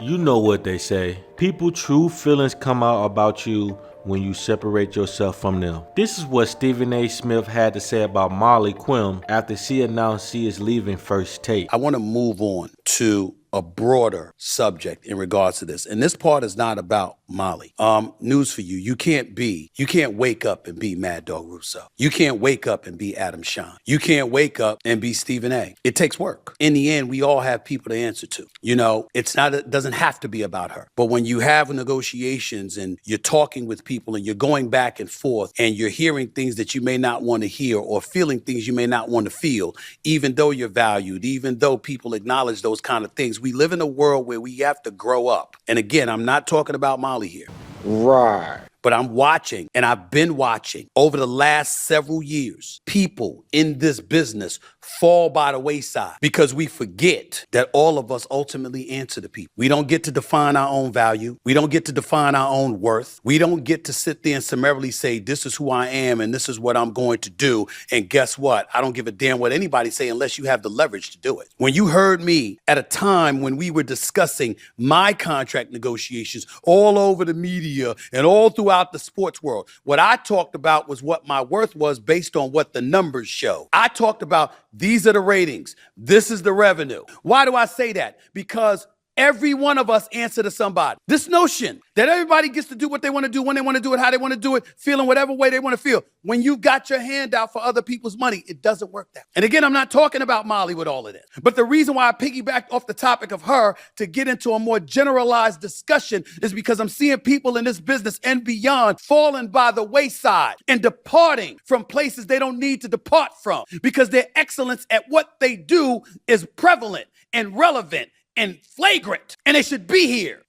You know what they say. People true feelings come out about you when you separate yourself from them. This is what Stephen A. Smith had to say about Molly Qerim after she announced she is leaving First Take. I want to move on to a broader subject in regards to this. And this part is not about Molly. News for you. You can't wake up and be Mad Dog Russo. You can't wake up and be Adam Shawn. You can't wake up and be Stephen A. It takes work. In the end, we all have people to answer to. You know, it doesn't have to be about her. But when you have negotiations and you're talking with people and you're going back and forth and you're hearing things that you may not want to hear or feeling things you may not want to feel, even though you're valued, even though people acknowledge those kind of things, we live in a world where we have to grow up. And again, I'm not talking about Molly here. Right. But I'm watching, and I've been watching over the last several years, people in this business fall by the wayside because we forget that all of us ultimately answer to people. We don't get to define our own value. We don't get to define our own worth. We don't get to sit there and summarily say, this is who I am and this is what I'm going to do. And guess what? I don't give a damn what anybody say unless you have the leverage to do it. When you heard me at a time when we were discussing my contract negotiations all over the media and all throughout the sports world, what I talked about was what my worth was based on what the numbers show. I talked about these are the ratings. This is the revenue. Why do I say that? Because every one of us answer to somebody. This notion that everybody gets to do what they want to do, when they want to do it, how they want to do it, feeling whatever way they want to feel. When you've got your hand out for other people's money, it doesn't work that way. And again, I'm not talking about Molly with all of this. But the reason why I piggybacked off the topic of her to get into a more generalized discussion is because I'm seeing people in this business and beyond falling by the wayside and departing from places they don't need to depart from because their excellence at what they do is prevalent and relevant and flagrant, and they should be here.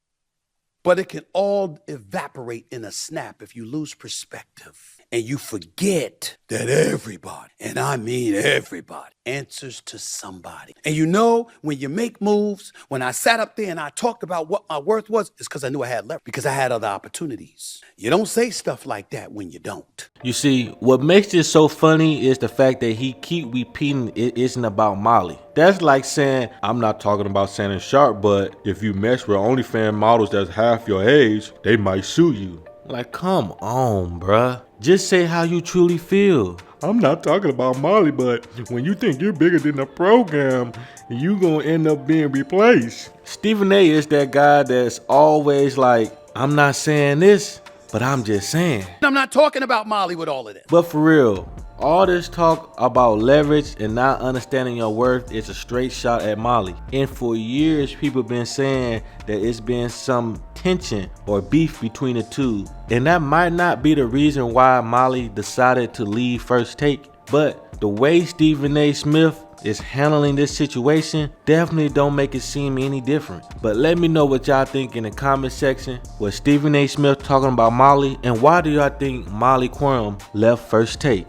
But it can all evaporate in a snap if you lose perspective and you forget that everybody, and I mean everybody, answers to somebody. And you know, when you make moves, when I sat up there and I talked about what my worth was, it's because I knew I had leverage, because I had other opportunities. You don't say stuff like that when you don't. You see, what makes this so funny is the fact that he keep repeating it isn't about Molly. That's like saying, I'm not talking about Shannon Sharp, but if you mess with OnlyFans models that's half your age, they might sue you. Like, come on, bruh. Just say how you truly feel. I'm not talking about Molly, but when you think you're bigger than the program, you gonna end up being replaced. Stephen A is that guy that's always like, I'm not saying this, but I'm just saying. I'm not talking about Molly with all of this. But for real, all this talk about leverage and not understanding your worth is a straight shot at Molly. And for years, people been saying that it's been some tension or beef between the two. And that might not be the reason why Molly decided to leave First Take. But the way Stephen A. Smith is handling this situation definitely don't make it seem any different. But let me know what y'all think in the comment section. Was Stephen A. Smith talking about Molly? And why do y'all think Molly Qerim left First Take?